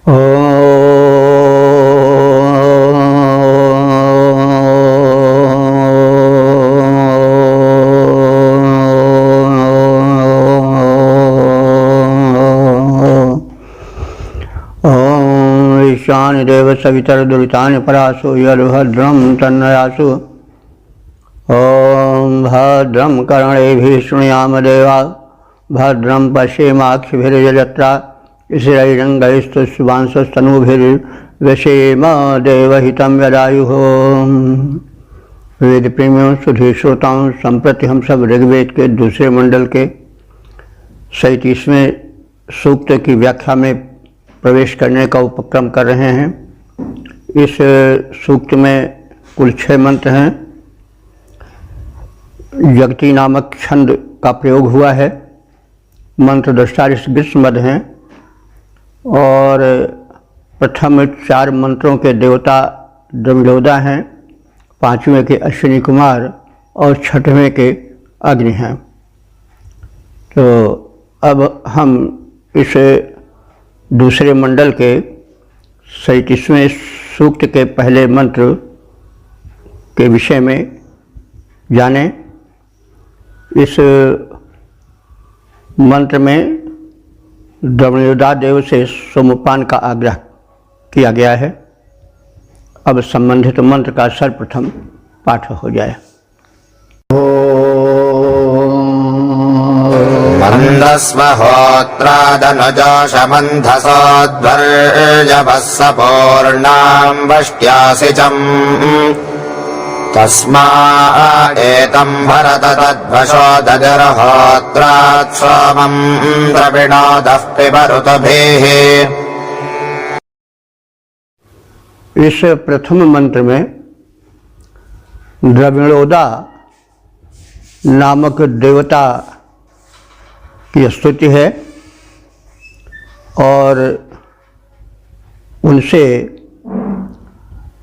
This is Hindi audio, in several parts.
ईशान देव सवितर दुरितानि परासु यद्भद्रं तन्नयासु। ओम भद्रं कर्णेभिः शृणुयाम देवा भद्रं पश्येमाक्षिभिर्यजत्रा स्थिरैरङ्गैस्तुष्टुवांसस्तनूभिर्व्यसेम देवहितं यदायुः। वेद प्रेमियों सुधी श्रोताओं, संप्रति हम सब ऋग्वेद के दूसरे मंडल के 37वें सूक्त की व्याख्या में प्रवेश करने का उपक्रम कर रहे हैं। इस सूक्त में कुल 6 मंत्र हैं। जगती नामक छंद का प्रयोग हुआ है। मंत्र दृष्टारिष्ट ग्रीष्मद हैं और प्रथम 4 मंत्रों के देवता द्रविड़ोदा हैं, 5वें के अश्विनी कुमार और 6वें के अग्नि हैं। तो अब हम इस दूसरे मंडल के 37वें सूक्त के पहले मंत्र के विषय में जानें। इस मंत्र में द्रविड़ोदा देव से सोमपान का आग्रह किया गया है। अब संबंधित मंत्र का सर्वप्रथम पाठ हो जाए। मंदस्महोत्रादनुजोषमन्धसोद्वर्जभस्सपूर्णां वष्ट्यासिचम् तस्मादेतं भरत तद्वशो दजर्होत्रात् सोमं द्रविणोदः पिबरुतभिः। इस प्रथम मंत्र में द्रविड़ोदा नामक देवता की स्तुति है और उनसे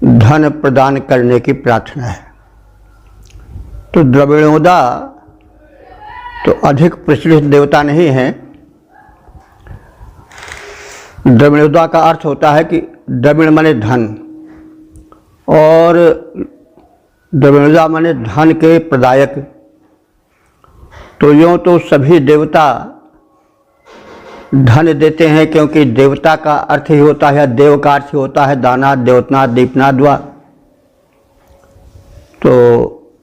धन प्रदान करने की प्रार्थना है। तो द्रविड़ोदा तो अधिक प्रचलित देवता नहीं है। द्रविड़ोदा का अर्थ होता है कि द्रविड़ माने धन और द्रविड़ोदा माने धन के प्रदायक। तो यूँ तो सभी देवता धन देते हैं, क्योंकि देवता का अर्थ ही होता है, देव का अर्थ ही होता है दानाद देवतनाद दीपनाद वा। तो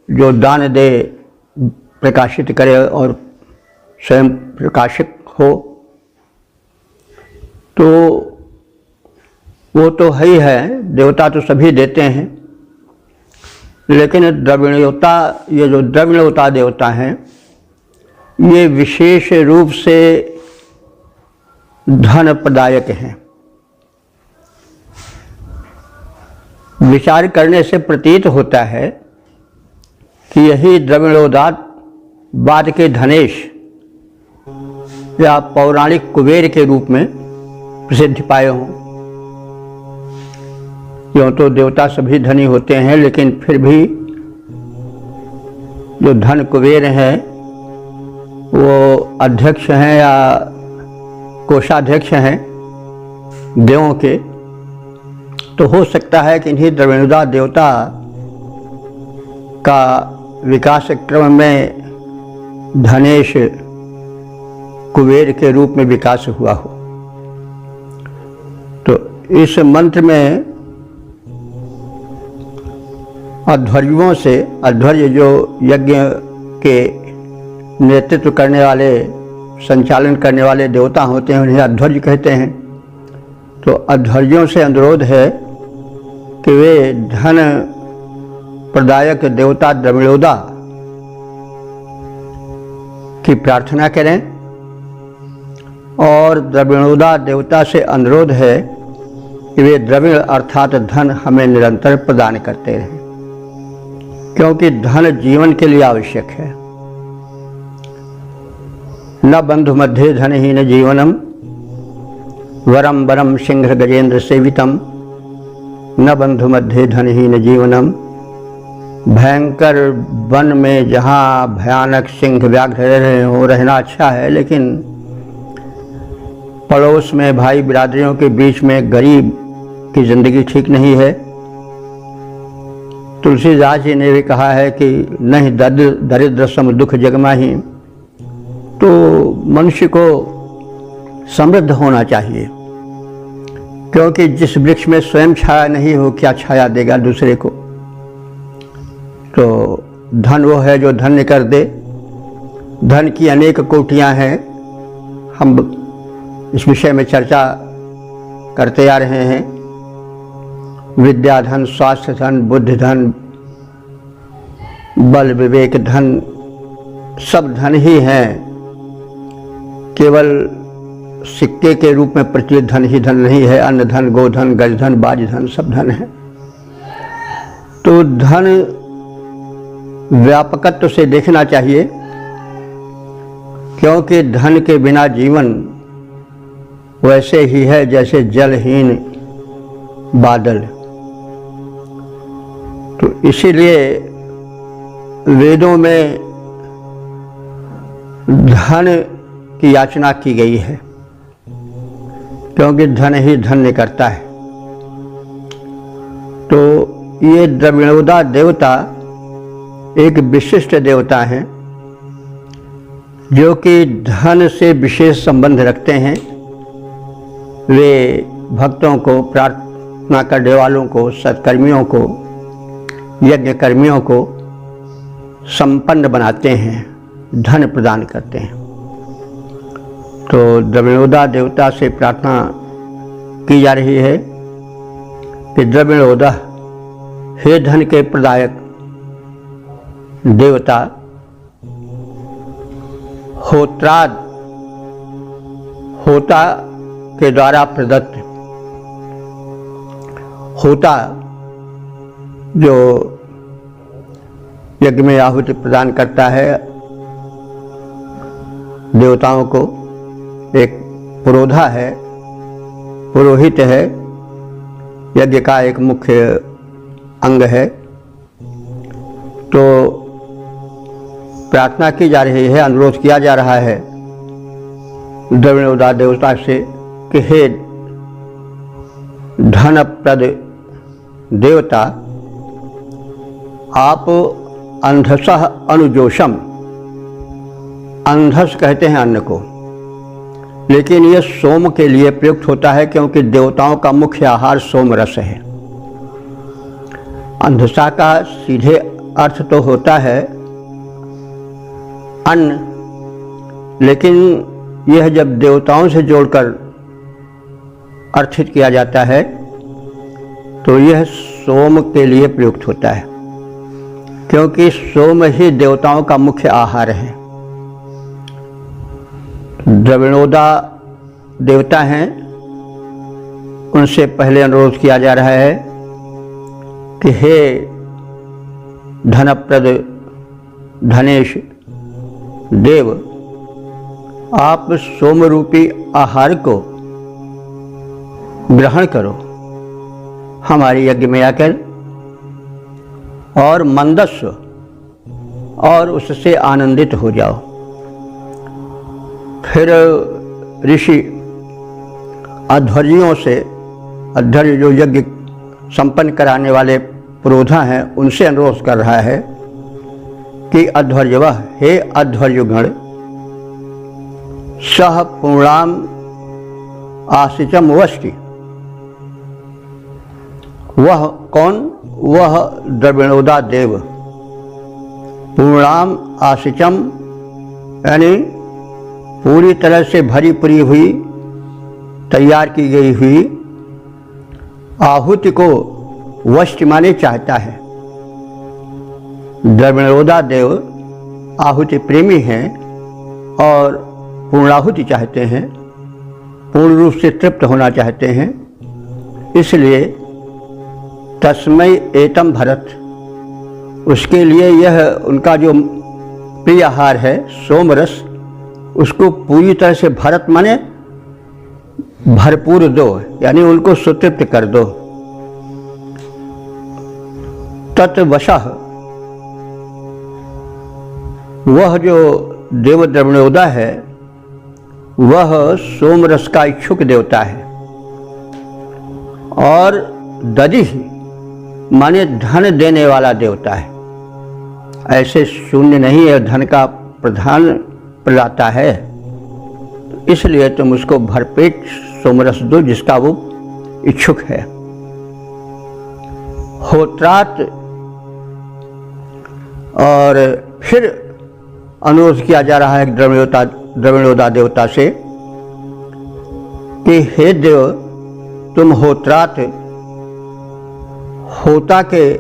जो दान दे, प्रकाशित करे और स्वयं प्रकाशित हो, तो वो तो है ही है, देवता तो सभी देते हैं। लेकिन द्रविड़ोदा, ये जो द्रविड़ोदा देवता हैं, ये विशेष रूप से धन प्रदायक हैं। विचार करने से प्रतीत होता है कि यही द्रविड़ोदा बाद के धनेश या पौराणिक कुबेर के रूप में प्रसिद्धि पाए हों। यूँ तो देवता सभी धनी होते हैं, लेकिन फिर भी जो धन कुबेर हैं वो अध्यक्ष हैं या कोषाध्यक्ष हैं देवों के। तो हो सकता है कि इन्हीं द्रविड़ोदा देवता का विकास क्रम में धनेश कुबेर के रूप में विकास हुआ हो। तो इस मंत्र में अध्वर्यों से, अध्वर्य जो यज्ञ के नेतृत्व करने वाले, संचालन करने वाले देवता होते हैं, उन्हें अध्वर्य कहते हैं। तो अध्वर्यों से अनुरोध है कि वे धन प्रदायक देवता द्रविड़ोदा की प्रार्थना करें और द्रविड़ोदा देवता से अनुरोध है कि वे द्रविड़ अर्थात धन हमें निरंतर प्रदान करते रहें, क्योंकि धन जीवन के लिए आवश्यक है। न बंधु मध्य धनहीन जीवनम वरम वरम सिंह गजेंद्र सेवितम। न बंधु मध्य धनहीन जीवनम। भयंकर वन में जहाँ भयानक सिंह व्याघ्र रहे हो रहना अच्छा है, लेकिन पड़ोस में भाई बिरादरियों के बीच में गरीब की जिंदगी ठीक नहीं है। तुलसीदास जी ने भी कहा है कि नहीं दरिद्र सम दुख जग माही। तो मनुष्य को समृद्ध होना चाहिए, क्योंकि जिस वृक्ष में स्वयं छाया नहीं हो क्या छाया देगा दूसरे को। तो धन वो है जो धन्य कर दे। धन की अनेक कोटियां हैं, हम इस विषय में चर्चा करते आ रहे हैं। विद्या धन, स्वास्थ्य धन, बुद्धि धन, बल विवेक धन, सब धन ही हैं। केवल सिक्के के रूप में प्रचलित धन ही धन नहीं है। अन्न धन, गोधन, गजधन, बाजधन सब धन है। तो धन व्यापकत्व से देखना चाहिए, क्योंकि धन के बिना जीवन वैसे ही है जैसे जलहीन बादल। तो इसीलिए वेदों में धन की याचना की गई है, क्योंकि धन ही धन्य करता है। तो ये द्रविणोदा देवता एक विशिष्ट देवता हैं, जो कि धन से विशेष संबंध रखते हैं। वे भक्तों को, प्रार्थना करने वालों को, सत्कर्मियों को, यज्ञ कर्मियों को संपन्न बनाते हैं, धन प्रदान करते हैं। तो द्रविणोदा देवता से प्रार्थना की जा रही है कि द्रविणोदा, हे धन के प्रदायक देवता, होत्राद, होता के द्वारा प्रदत्त, होता जो यज्ञ में आहुति प्रदान करता है देवताओं को, एक पुरोधा है, पुरोहित है, यज्ञ का एक मुख्य अंग है। तो प्रार्थना की जा रही है, अनुरोध किया जा रहा है द्रविणोदा देवता से कि हे धनप्रद देवता, आप अंधसः अनुजोषम, अंधस कहते हैं अन्न को, लेकिन यह सोम के लिए प्रयुक्त होता है, क्योंकि देवताओं का मुख्य आहार सोम रस है। अंधसा का सीधे अर्थ तो होता है अन्न, लेकिन यह जब देवताओं से जोड़कर अर्थित किया जाता है तो यह सोम के लिए प्रयुक्त होता है, क्योंकि सोम ही देवताओं का मुख्य आहार है। द्रविणोदा देवता हैं, उनसे पहले अनुरोध किया जा रहा है कि हे धनप्रद धनेश देव, आप सोम रूपी आहार को ग्रहण करो हमारे यज्ञ में आकर, और मंदस्व और उससे आनंदित हो जाओ। फिर ऋषि अध्वर्यों से, अध्वर्य जो यज्ञ संपन्न कराने वाले पुरोधा हैं, उनसे अनुरोध कर रहा है कि अध्वर्यवः, हे अध्वर्युगण, सह पूर्णाम आसिचम वष्टि। वह कौन? वह द्रविणोदा देव, पूर्णाम आसिचम यानी पूरी तरह से भरी पूरी हुई, तैयार की गई हुई आहुति को वष्टि माने चाहता है। द्रविणोदा देव आहुति प्रेमी हैं और पूर्णाहुति चाहते हैं, पूर्ण रूप से तृप्त होना चाहते हैं। इसलिए तस्मै एतम भरत, उसके लिए यह उनका जो प्रिय आहार है सोमरस, उसको पूरी तरह से भरत माने भरपूर दो, यानी उनको सुतृप्त कर दो। तत्वशः, वह जो देव द्रविणोदा है वह सोमरस का इच्छुक देवता है। और दधिः माने धन देने वाला देवता है। ऐसे शून्य नहीं है, धन का प्रधान प्रदाता है। इसलिए तुम उसको भरपेट सोमरस दो जिसका वो इच्छुक है। होत्रात, और फिर अनुरोध किया जा रहा है द्रविणोदा देवता से कि हे देव, तुम होत्रात, होता के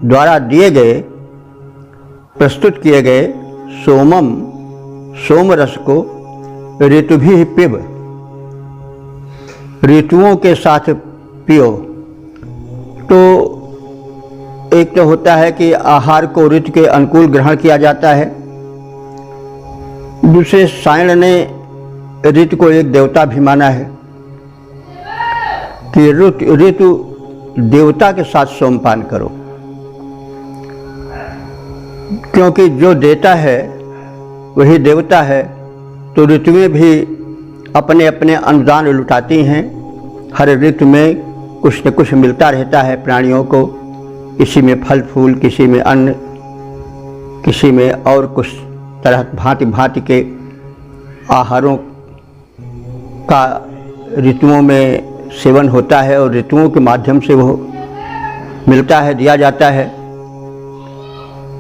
द्वारा दिए गए, प्रस्तुत किए गए सोमम, सोमरस को ऋतुभिः पिब, ऋतुओं के साथ पियो। तो एक तो होता है कि आहार को ऋतु के अनुकूल ग्रहण किया जाता है। दूसरे सायण ने ऋतु को एक देवता भी माना है कि ऋतु देवता के साथ सोमपान करो, क्योंकि जो देता है वही देवता है। तो ऋतुएं भी अपने अपने अनुदान लुटाती हैं। हर ऋतु में कुछ न कुछ मिलता रहता है प्राणियों को, किसी में फल फूल, किसी में अन्न, किसी में और कुछ तरह भांति भांति के आहारों का ऋतुओं में सेवन होता है और ऋतुओं के माध्यम से वो मिलता है, दिया जाता है।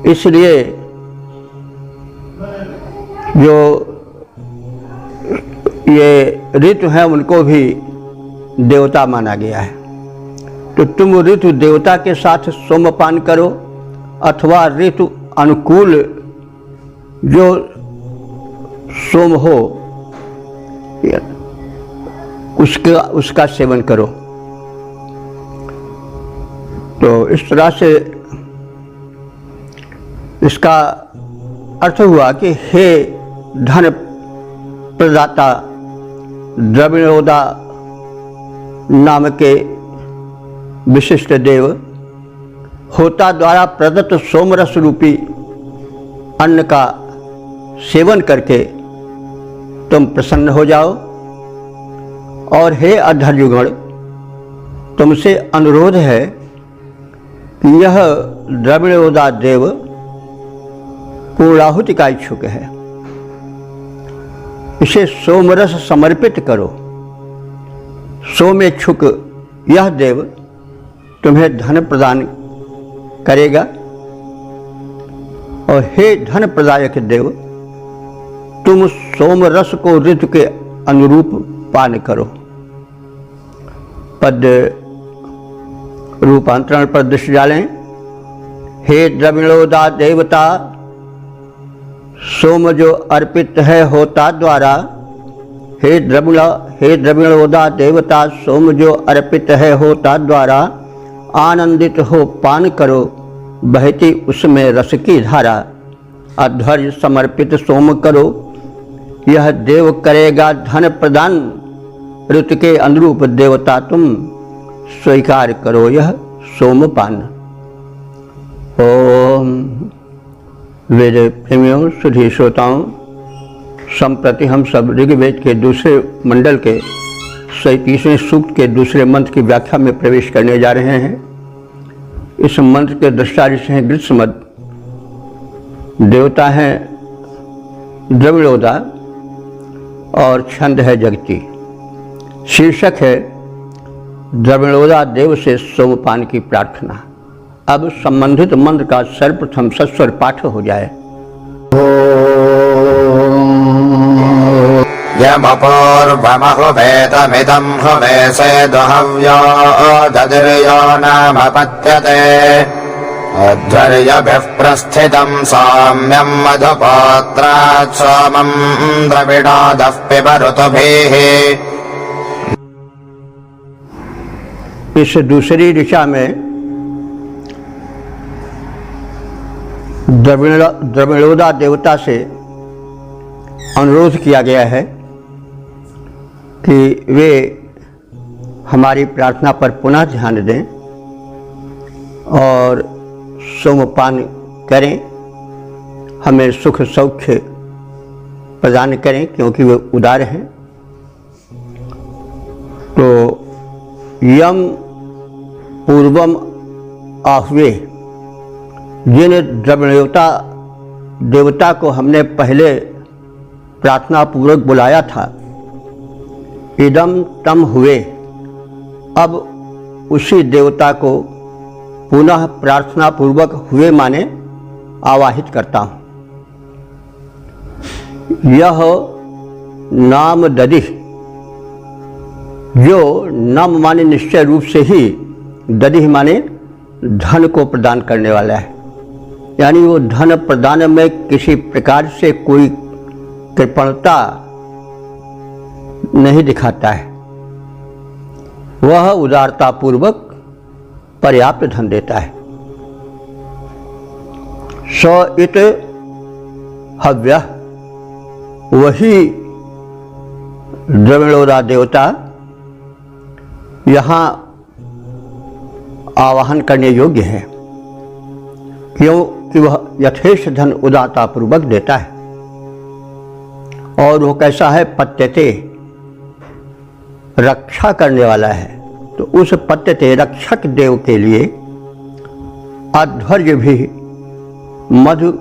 इसलिए जो ये ऋतु हैं उनको भी देवता माना गया है। तो तुम ऋतु देवता के साथ सोमपान करो, अथवा ऋतु अनुकूल जो सोम हो उसका सेवन करो। तो इस तरह से इसका अर्थ हुआ कि हे धन प्रदाता द्रविणोदा नाम के विशिष्ट देव, होता द्वारा प्रदत्त सोमरस रूपी अन्न का सेवन करके तुम प्रसन्न हो जाओ। और हे अधर्युगण, तुमसे अनुरोध है कि यह द्रविणोदा देव पूर्णाहुति का इच्छुक है, इसे सोमरस समर्पित करो। सोमेच्छुक यह देव तुम्हें धन प्रदान करेगा। और हे धन प्रदायक देव, तुम सोमरस को ऋतु के अनुरूप पान करो। पद रूपांतरण पर दृष्टि डालें। हे द्रविणोदा देवता, सोम जो अर्पित है होता द्वारा, हे द्रविणोदा देवता, सोम जो अर्पित है होता द्वारा आनंदित हो पान करो, बहती उसमें रस की धारा। अध्वर्य समर्पित सोम करो, यह देव करेगा धन प्रदान। ऋतु के अनुरूप देवता तुम स्वीकार करो यह सोमपान। ओम। वेद प्रेमियों, सुधी श्रोताओं, संप्रति हम सब ऋग्वेद के दूसरे मंडल के 37वें सूक्त के दूसरे मंत्र की व्याख्या में प्रवेश करने जा रहे हैं। इस मंत्र के दृष्टा ऋषि हैं ग्रीष्मद, देवता हैं द्रविणोदा और छंद है जगती। शीर्षक है द्रविणोदा देव से सोमपान की प्रार्थना। अब संबंधित मंत्र का सर्वप्रथम सस्वर पाठ हो जाए। यमपूर्वमहुवेदमिदं हवेसेदुहव्यो दधिर्यो नाम पत्यते। अध्वर्यभिः प्रस्थितं सौम्यं मधुपात्रात् सोमं द्रविणोदः पिब ऋतुभिः। इस दूसरी दिशा में द्रविणोदा देवता से अनुरोध किया गया है कि वे हमारी प्रार्थना पर पुनः ध्यान दें और सोमपान करें, हमें सुख सौख्य प्रदान करें क्योंकि वे उदार हैं। तो यम पूर्वम आह्वे, जिन द्रविणता देवता को हमने पहले प्रार्थना पूर्वक बुलाया था, इदम तम हुए, अब उसी देवता को पुनः प्रार्थना पूर्वक हुए माने आवाहित करता हूँ। यह नाम दधिः, जो नाम माने निश्चय रूप से ही, दधिः माने धन को प्रदान करने वाला है, यानी वो धन प्रदान में किसी प्रकार से कोई कृपणता नहीं दिखाता है। वह उदारता पूर्वक पर्याप्त धन देता है। स इत हव्यः, वही द्रविणोदा देवता यहाँ आवाहन करने योग्य है, क्योंकि वह यथेष्ट धन उदारता पूर्वक देता है। और वो कैसा है? पत्यते, रक्षा करने वाला है। तो उस पत्यते रक्षक देव के लिए अध्वर्य भी मधु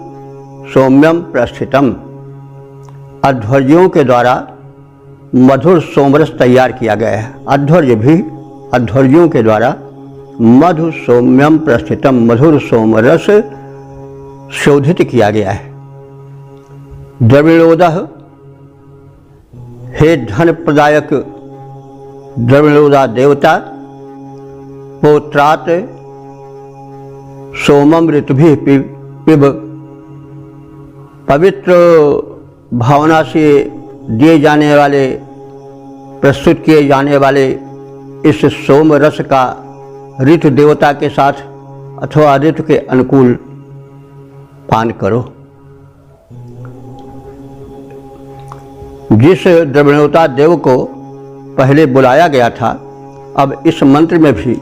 सौम्यम प्रस्थितम, अध्वर्यों के द्वारा मधुर सोमरस तैयार किया गया है। अध्वर्य भी अध्वर्यों के द्वारा मधु सौम्यम प्रस्थितम, मधुर सोमरस शोधित किया गया है। द्रविणोदः, हे धन प्रदायक द्रविणोदा देवता, पोत्रात सोमम ऋतुभिः पिब, पवित्र भावना से दिए जाने वाले, प्रस्तुत किए जाने वाले इस सोम रस का ऋतु देवता के साथ अथवा ऋतु के अनुकूल पान करो। जिस द्रविणोदा देव को पहले बुलाया गया था, अब इस मंत्र में भी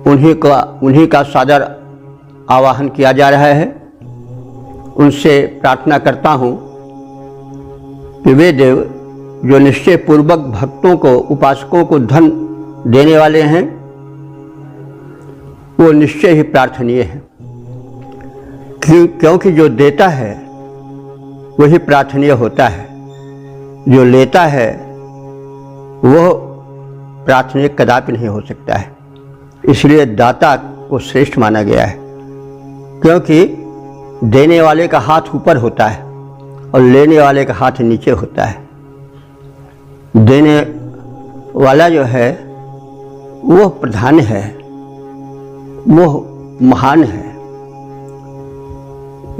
उन्हीं का सादर आवाहन किया जा रहा है। उनसे प्रार्थना करता हूँ कि वे देव जो निश्चय पूर्वक भक्तों को, उपासकों को धन देने वाले हैं, वो निश्चय ही प्रार्थनीय है, क्योंकि जो देता है वही प्रार्थनीय होता है, जो लेता है वह प्रार्थनीय कदापि नहीं हो सकता है। इसलिए दाता को श्रेष्ठ माना गया है, क्योंकि देने वाले का हाथ ऊपर होता है और लेने वाले का हाथ नीचे होता है। देने वाला जो है वह प्रधान है, वह महान है।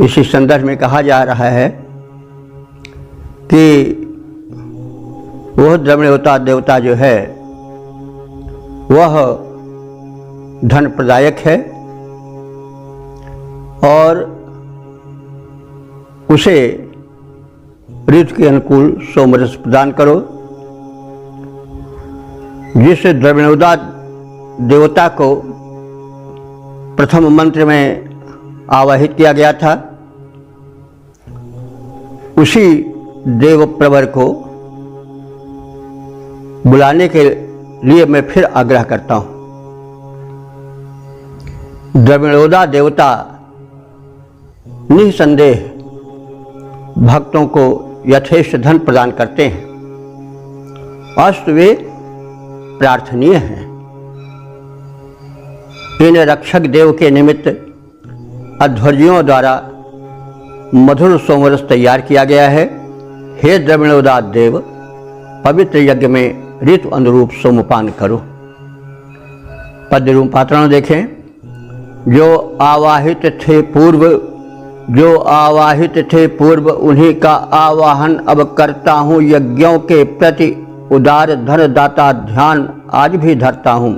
इसी संदर्भ में कहा जा रहा है कि वह द्रविणोदा देवता जो है वह धन प्रदायक है और उसे ऋतु के अनुकूल सोमरस प्रदान करो। जिस द्रविणोदा देवता को प्रथम मंत्र में आवाहित किया गया था, उसी देव प्रवर को बुलाने के लिए मैं फिर आग्रह करता हूँ। द्रविणोदा देवता निसंदेह भक्तों को यथेष्ट धन प्रदान करते हैं, अस्त वे प्रार्थनीय हैं। इन रक्षक देव के निमित्त अध्वर्यों द्वारा मधुर सोमरस तैयार किया गया है। हे द्रविणोदा देव, पवित्र यज्ञ में ऋतु अनुरूप सोमपान करो। पद्य रूप पात्रण देखें। जो आवाहित थे पूर्व उन्हीं का आवाहन अब करता हूँ। यज्ञों के प्रति उदार धन दाता ध्यान आज भी धरता हूँ।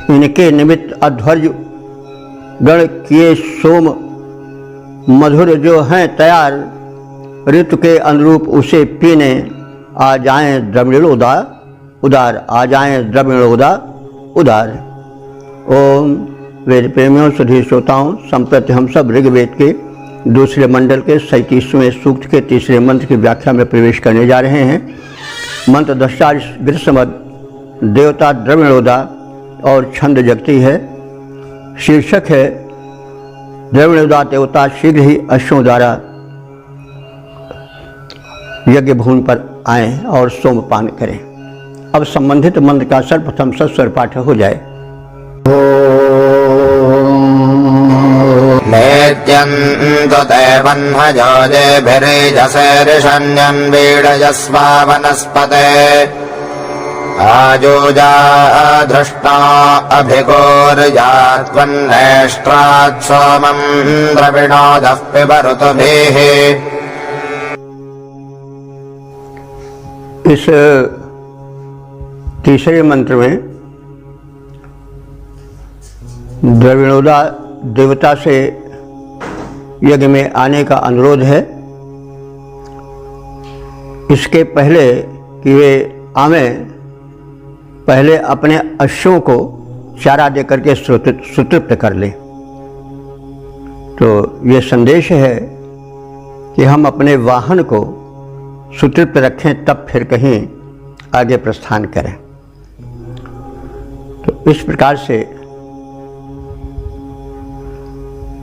इनके निमित्त अध्वर्य गण किए सोम मधुर जो हैं तैयार, ऋतु के अनुरूप उसे पीने आ जाएं द्रविणोदा उदार, आ जाएं द्रविणोदा उदार। ओम वेद प्रेमियों, सुधी श्रोताओं, संप्रति हम सब ऋग्वेद के दूसरे मंडल के 37वें सूक्त के तीसरे मंत्र की व्याख्या में प्रवेश करने जा रहे हैं। मंत्र दृष्टा ग्रीष्मद, देवता द्रविणोदा और छंद जगती है। शीर्षक है द्रविणोदा देवता शीघ्र ही अश्वों द्वारा यज्ञ भूमि पर आएं और सोमपान करें। अब संबंधित मंत्र का सर्वप्रथम सस्वर पाठ हो जाए। नेत्यन्तु ते वह्नजोजेभिरीजसेरिषण्यन्वीडयस्वा वनस्पते आजोजा धृष्टा अभिगोर्यात्वन्नेष्ट्रात् सोमं द्रविणोदः पिबऋतुभिः। इस तीसरे मंत्र में द्रविणोदा देवता से यज्ञ में आने का अनुरोध है। इसके पहले कि वे आवें, पहले अपने अश्वों को चारा देकर के सुतृप्त कर लें। तो ये संदेश है कि हम अपने वाहन को सुतृप्त रखें, तब फिर कहीं आगे प्रस्थान करें। तो इस प्रकार से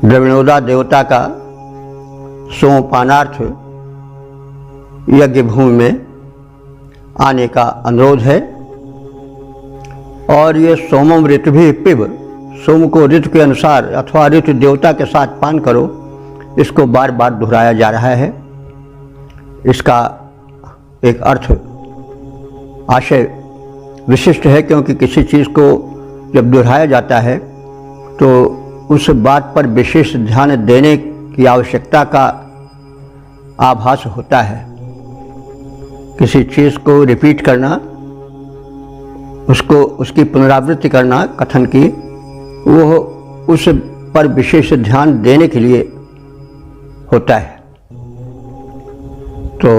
द्रविणोदा देवता का सोमपानार्थ यज्ञ भूमि में आने का अनुरोध है। और ये सोमम ऋतु भी पिब, सोम को ऋतु के अनुसार अथवा ऋतु देवता के साथ पान करो, इसको बार बार दोहराया जा रहा है। इसका एक अर्थ आशय विशिष्ट है, क्योंकि किसी चीज़ को जब दोहराया जाता है तो उस बात पर विशेष ध्यान देने की आवश्यकता का आभास होता है। किसी चीज़ को रिपीट करना, उसकी पुनरावृत्ति करना कथन की, वो उस पर विशेष ध्यान देने के लिए होता है। तो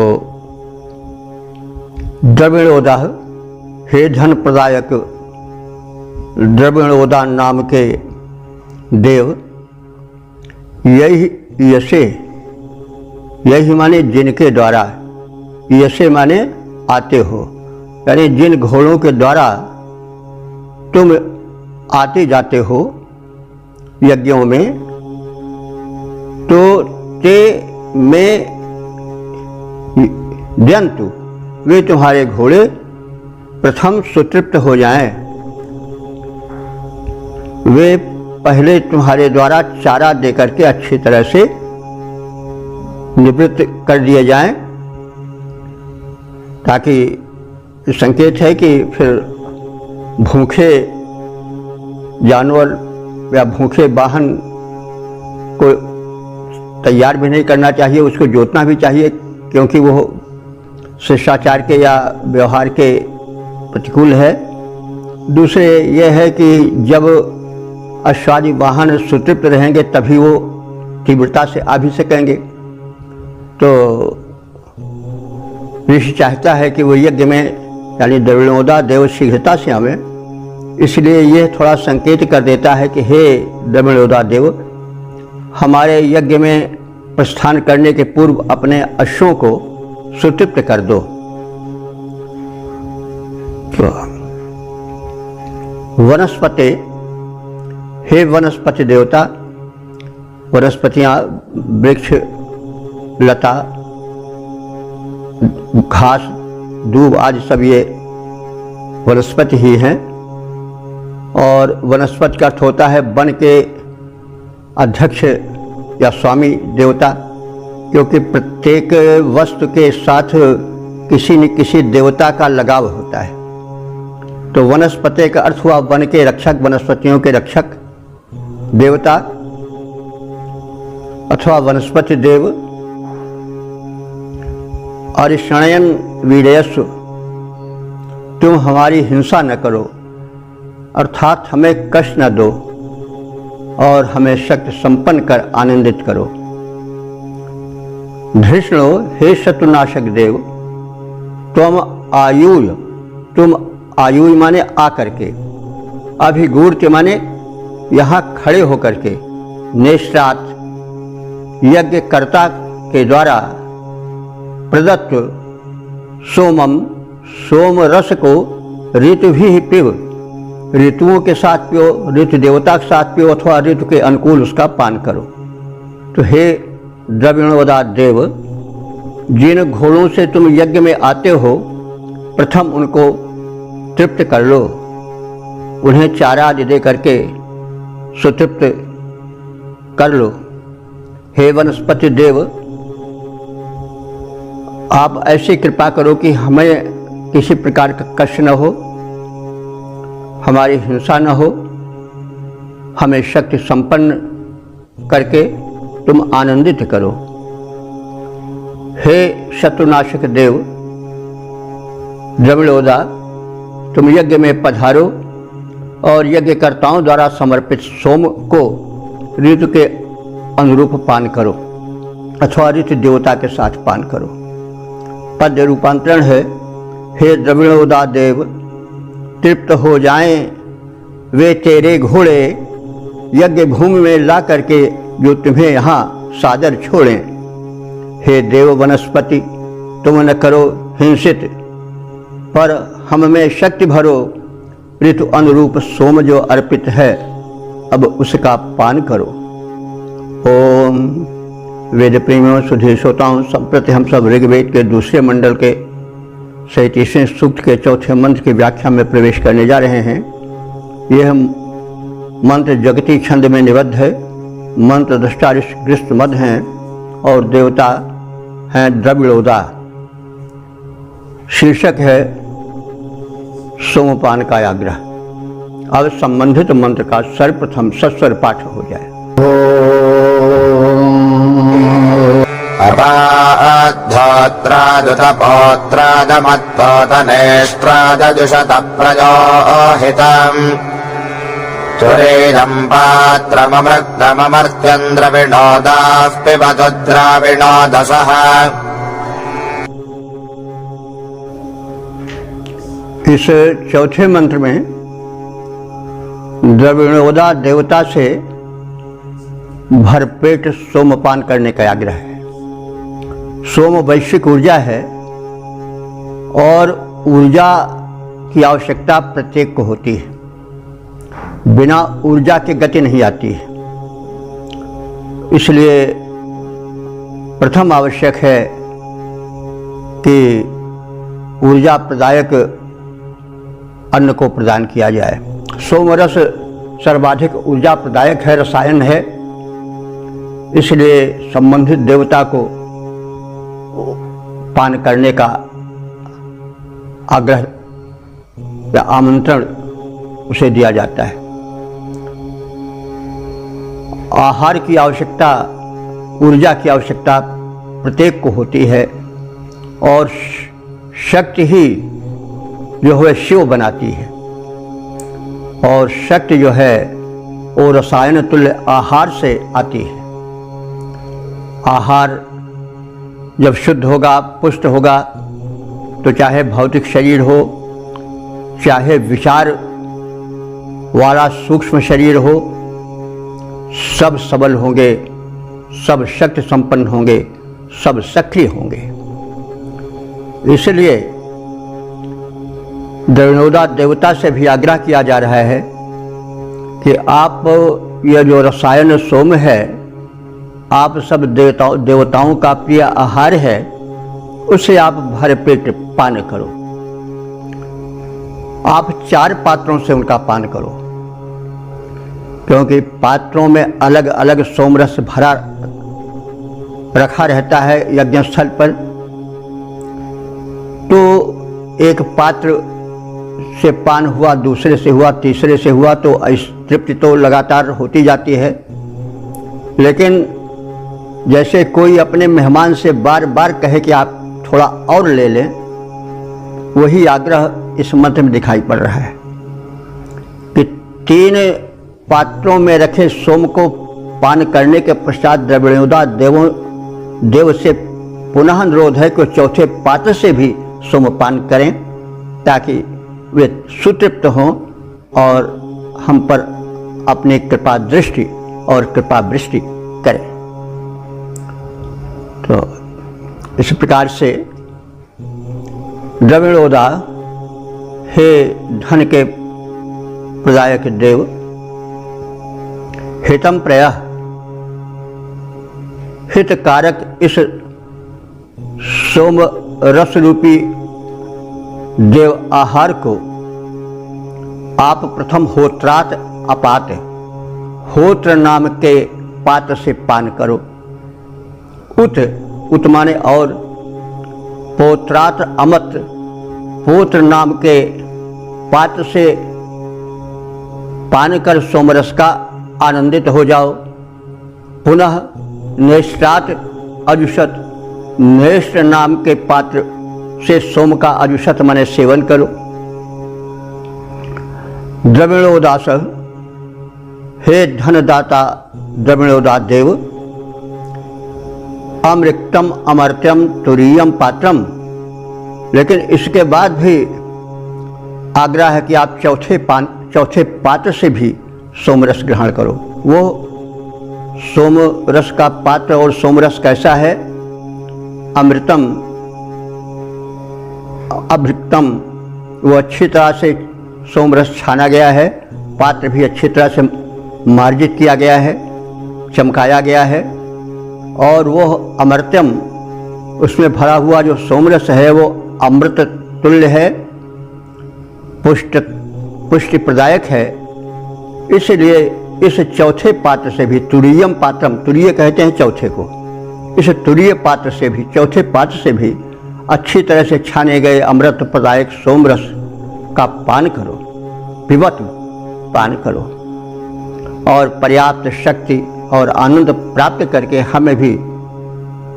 द्रविणोदा, हे धन प्रदायक द्रविणोदा नाम के देव, यही यशे, यही माने जिनके द्वारा, यशे माने आते हो, यानी जिन घोड़ों के द्वारा तुम आते जाते हो यज्ञों में, तो ते में द्यंतु, वे तुम्हारे घोड़े प्रथम सुतृप्त हो जाएं, वे पहले तुम्हारे द्वारा चारा देकर के अच्छी तरह से निवृत्त कर दिए जाएं, ताकि संकेत है कि फिर भूखे जानवर या भूखे वाहन को तैयार भी नहीं करना चाहिए, उसको जोतना भी चाहिए, क्योंकि वो शिष्टाचार के या व्यवहार के प्रतिकूल है। दूसरे ये है कि जब अश्वादी वाहन सुतृप्त रहेंगे तभी वो तीव्रता से आ भी सकेंगे। तो ऋषि चाहता है कि वो यज्ञ में, यानी द्रविणोदा देव शीघ्रता से आवे, इसलिए ये थोड़ा संकेत कर देता है कि हे द्रविणोदा देव, हमारे यज्ञ में प्रस्थान करने के पूर्व अपने अश्वों को सुतृप्त कर दो। तो वनस्पति, हे वनस्पति देवता, वनस्पतियाँ वृक्ष, लता, घास, दूब आदि सब ये वनस्पति ही हैं। और वनस्पति का अर्थ होता है वन के अध्यक्ष या स्वामी देवता, क्योंकि प्रत्येक वस्तु के साथ किसी न किसी देवता का लगाव होता है। तो वनस्पति का अर्थ हुआ वन के रक्षक, वनस्पतियों के रक्षक देवता अथवा वनस्पति देव। अरिषणयन वीडयस्व, तुम हमारी हिंसा न करो, अर्थात हमें कष्ट न दो और हमें शक्ति संपन्न कर आनंदित करो। धृष्णो, हे शत्रुनाशक देव, तुम आयुय, तुम आयुय माने आकर के, अभिगूर्त माने यहाँ खड़े होकर के, नेष्ट्रात यज्ञकर्ता के द्वारा प्रदत्त सोमम सोम रस को ऋतु भी पियो, ऋतुओं के साथ पियो, ऋतु देवता के साथ पियो अथवा ऋतु के अनुकूल उसका पान करो। तो हे द्रविणोदात देव, जिन घोड़ों से तुम यज्ञ में आते हो प्रथम उनको तृप्त कर लो, उन्हें चारा आदि दे करके सुतृप्त कर लो। हे वनस्पति देव, आप ऐसी कृपा करो कि हमें किसी प्रकार का कष्ट न हो, हमारी हिंसा न हो, हमें शक्ति संपन्न करके तुम आनंदित करो। हे शत्रुनाशक देव द्रविणोदा, तुम यज्ञ में पधारो और यज्ञकर्ताओं द्वारा समर्पित सोम को ऋतु के अनुरूप पान करो अथवा ऋतु देवता के साथ पान करो। पद्य रूपांतरण है, हे द्रविणोदा देव, तृप्त हो जाएं वे तेरे घोड़े यज्ञ भूमि में ला करके जो तुम्हें यहाँ सादर छोड़ें। हे देव वनस्पति, तुम न करो हिंसित, पर हम में शक्ति भरो, ऋतु अनुरूप सोम जो अर्पित है अब उसका पान करो। ओम वेद प्रेमियों सुधी श्रोताओं, संप्रति हम सब ऋग्वेद के दूसरे मंडल के 37वें सूक्त के चौथे मंत्र की व्याख्या में प्रवेश करने जा रहे हैं। यह मंत्र जगती छंद में निबद्ध है, मंत्र दृष्टारिष ग्रस्त मद हैं और देवता हैं द्रविणोदा। शीर्षक है सोमपान का आग्रह। अब संबंधित मंत्र का सर्वप्रथम सस्वर पाठ हो जाए। अपाध्वत्रादुतपोत्रादमत्पोतनेष्ट्रादजुषत तुरीदं पात्रममृक्तममर्त्यं द्रविणोदाः पिबतु द्राविणोदसः। इस चौथे मंत्र में द्रविणोदा देवता से भरपेट सोमपान करने का आग्रह है। सोम वैश्विक ऊर्जा है और ऊर्जा की आवश्यकता प्रत्येक को होती है, बिना ऊर्जा के गति नहीं आती है। इसलिए प्रथम आवश्यक है कि ऊर्जा प्रदायक अन्न को प्रदान किया जाए। सोमरस सर्वाधिक ऊर्जा प्रदायक है, रसायन है, इसलिए संबंधित देवता को पान करने का आग्रह या आमंत्रण उसे दिया जाता है। आहार की आवश्यकता, ऊर्जा की आवश्यकता प्रत्येक को होती है और शक्ति ही जो है शिव बनाती है और शक्ति जो है वो रसायन तुल्य आहार से आती है। आहार जब शुद्ध होगा, पुष्ट होगा, तो चाहे भौतिक शरीर हो, चाहे विचार वाला सूक्ष्म शरीर हो, सब सबल होंगे, सब शक्ति संपन्न होंगे, सब सक्रिय होंगे। इसलिए द्रविणोदा देवता से भी आग्रह किया जा रहा है कि आप यह जो रसायन सोम है, आप सब देवताओं का प्रिय आहार है, उसे आप भरपेट पान करो। आप 4 पात्रों से उनका पान करो, क्योंकि पात्रों में अलग अलग सोमरस भरा रखा रहता है यज्ञस्थल पर। तो एक पात्र से पान हुआ, दूसरे से हुआ, तीसरे से हुआ, तो तृप्ति तो लगातार होती जाती है। लेकिन जैसे कोई अपने मेहमान से बार बार कहे कि आप थोड़ा और ले लें, वही आग्रह इस मंत्र में दिखाई पड़ रहा है कि 3 पात्रों में रखे सोम को पान करने के पश्चात द्रविणोदा देव से पुनः अनुरोध है कि चौथे पात्र से भी सोमपान करें, ताकि वे सुतृप्त हों और हम पर अपनी कृपा दृष्टि और कृपा वृष्टि करें। तो इस प्रकार से द्रविणोदा, हे धन के प्रदायक देव, हितम प्रयः, हितकारक इस सोम रस रूपी देव आहार को आप प्रथम होत्रात अपात, होत्र नाम के पात्र से पान करो। उत माने और, पोत्रात अमत, पोत्र नाम के पात्र से पान कर सोमरस का आनंदित हो जाओ। पुनः नेष्ट्रात अजुषत, नेष्ट्र नाम के पात्र से सोम का अजुषत माने सेवन करो। द्रविणोदास, हे धनदाता द्रविणोदा देव, अमृतम अमर्त्यम तुरीयम पात्रम, लेकिन इसके बाद भी आग्रह है कि आप चौथे पात्र से भी सोमरस ग्रहण करो। वो सोमरस का पात्र और सोमरस कैसा है? अमृतम अभृतम, वो अच्छी तरह से सोमरस छाना गया है, पात्र भी अच्छी तरह से मार्जित किया गया है, चमकाया गया है, और वो अमृतम, उसमें भरा हुआ जो सोमरस है वो अमृत तुल्य है, पुष्टि प्रदायक है। इसलिए इस चौथे पात्र से भी, तुरीयम पात्रम, तुरीय कहते हैं चौथे को, इस तुरीय पात्र से भी, चौथे पात्र से भी अच्छी तरह से छाने गए अमृत प्रदायक सोमरस का पान करो, पिबत पान करो, और पर्याप्त शक्ति और आनंद प्राप्त करके हमें भी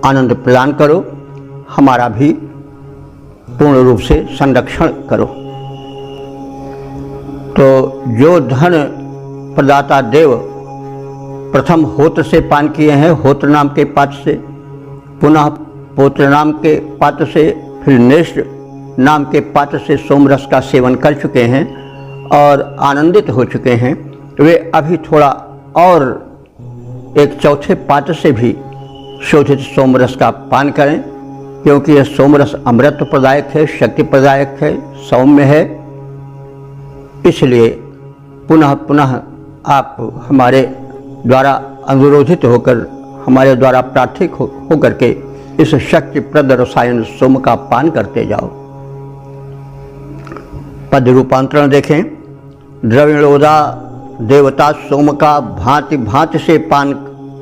आनंद प्रदान करो, हमारा भी पूर्ण रूप से संरक्षण करो। तो जो धन प्रदाता देव प्रथम होत्र से पान किए हैं, होत्र नाम के पात्र से, पुनः पोत्र नाम के पात्र से, फिर नेष्ट्र नाम के पात्र से सोमरस का सेवन कर चुके हैं और आनंदित हो चुके हैं, वे अभी थोड़ा और एक चौथे पात्र से भी शोधित सोमरस का पान करें, क्योंकि यह सोमरस अमृत प्रदायक है, शक्ति प्रदायक है, सौम्य है। इसलिए पुनः पुनः आप हमारे द्वारा अनुरोधित होकर, हमारे द्वारा प्रार्थित होकर के इस शक्तिप्रद रसायन सोम का पान करते जाओ। पद रूपांतरण देखें। द्रविणोदा देवता सोम का भांति भांति से पान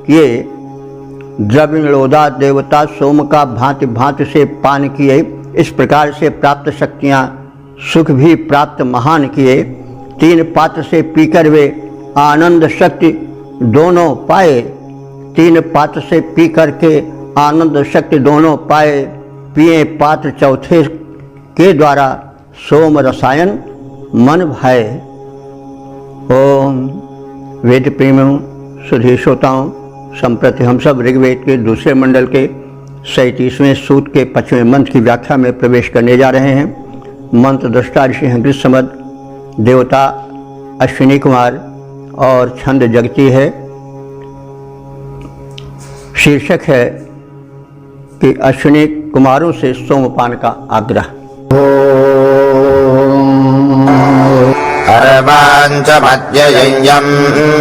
किए, द्रविणोदा देवता सोम का भांति भांति से पान किए, इस प्रकार से प्राप्त शक्तियाँ सुख भी प्राप्त महान किए। 3 पात्र से पीकर वे आनंद शक्ति दोनों पाए, 3 पात्र से पी करके आनंद शक्ति दोनों पाए, पिए पात्र चौथे के द्वारा सोम रसायन मन भाए। ओम वेद प्रेमियों, सुधी श्रोताओं, संप्रति हम सब ऋग्वेद के दूसरे मंडल के 37वें सूक्त के 5वें मंत्र की व्याख्या में प्रवेश करने जा रहे हैं। मंत्र दृष्टा ऋषि हैं गृहसमद, देवता अश्विनी कुमार और छंद जगती है। शीर्षक है कि अश्विनी कुमारों से सोमपान का आग्रह। अर्वाञ्च मध्ययञ्जं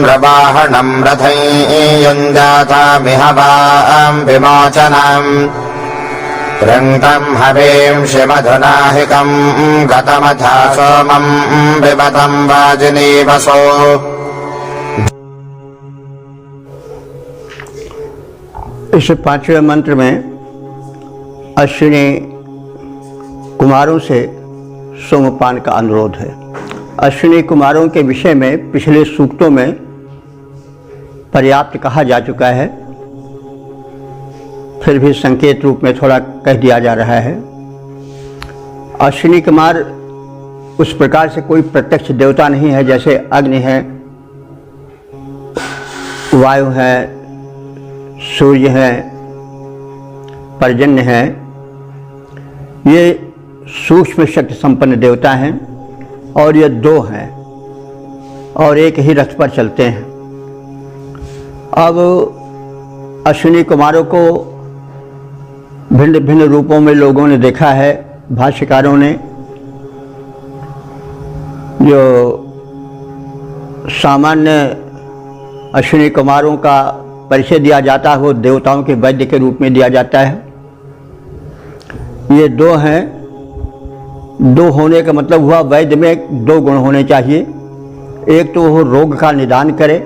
प्रवाहणं रथञ्जातामिह वां विमोचनम् रङ्गं हवेंषि मधुनाहिकं गतमथा सोमं विबतं वाजिनीवसो। इस 5वें मंत्र में अश्विनी कुमारों से सोमपान का अनुरोध है। अश्विनी कुमारों के विषय में पिछले सूक्तों में पर्याप्त कहा जा चुका है, फिर भी संकेत रूप में थोड़ा कह दिया जा रहा है। अश्विनी कुमार उस प्रकार से कोई प्रत्यक्ष देवता नहीं है जैसे अग्नि है, वायु है, सूर्य है, पर्जन्य है। ये सूक्ष्म शक्ति संपन्न देवता हैं और ये 2 हैं और एक ही रथ पर चलते हैं। अब अश्विनी कुमारों को भिन्न भिन्न रूपों में लोगों ने देखा है। भाष्यकारों ने जो सामान्य अश्विनी कुमारों का परिचय दिया जाता है वो देवताओं के वैद्य के रूप में दिया जाता है। ये दो हैं। दो होने का मतलब हुआ वैद्य में दो गुण होने चाहिए। एक तो वो रोग का निदान करे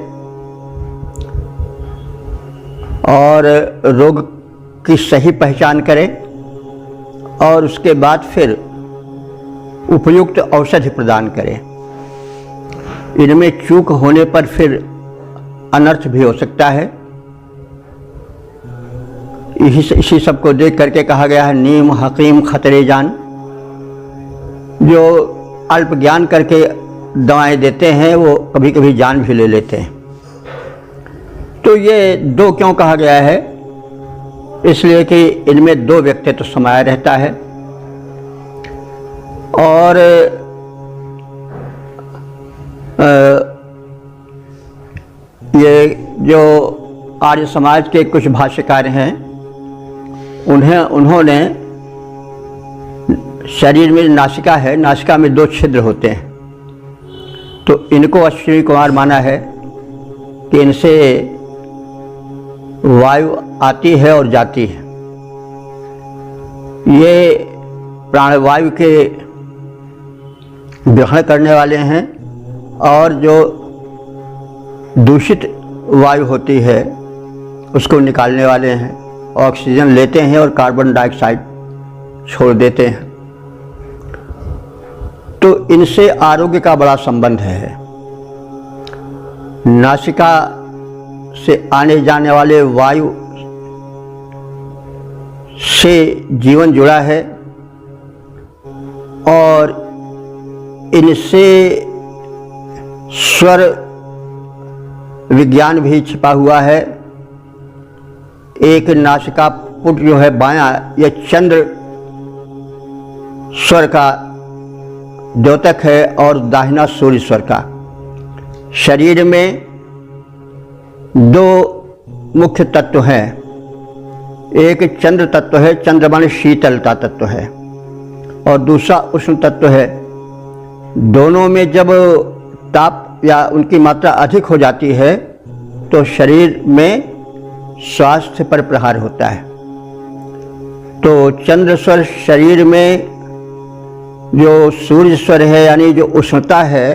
और रोग की सही पहचान करे और उसके बाद फिर उपयुक्त औषधि प्रदान करे। इनमें चूक होने पर फिर अनर्थ भी हो सकता है। इसी सब को देख करके कहा गया है नीम हकीम खतरे जान। जो अल्प ज्ञान करके दवाएं देते हैं वो कभी कभी जान भी ले लेते हैं। तो ये दो क्यों कहा गया है? इसलिए कि इनमें दो व्यक्तित्व समाया रहता है और ये जो आर्य समाज के कुछ भाष्यकार हैं उन्होंने शरीर में नासिका है, नासिका में दो छिद्र होते हैं, तो इनको अश्विनी कुमार माना है कि इनसे वायु आती है और जाती है। ये प्राणवायु के ग्रहण करने वाले हैं और जो दूषित वायु होती है उसको निकालने वाले हैं। ऑक्सीजन लेते हैं और कार्बन डाइऑक्साइड छोड़ देते हैं। तो इनसे आरोग्य का बड़ा संबंध है। नासिका से आने जाने वाले वायु से जीवन जुड़ा है और इनसे स्वर विज्ञान भी छिपा हुआ है। एक नासिका पुट जो है बायां, यह चंद्र स्वर का द्योतक है और दाहिना सूर्य स्वर का। शरीर में दो मुख्य तत्व हैं। एक चंद्र तत्व है, चंद्र माने शीतलता तत्व है, और दूसरा उष्ण तत्व है। दोनों में जब ताप या उनकी मात्रा अधिक हो जाती है तो शरीर में स्वास्थ्य पर प्रहार होता है। तो चंद्र स्वर शरीर में जो सूर्य स्वर है यानी जो उष्णता है,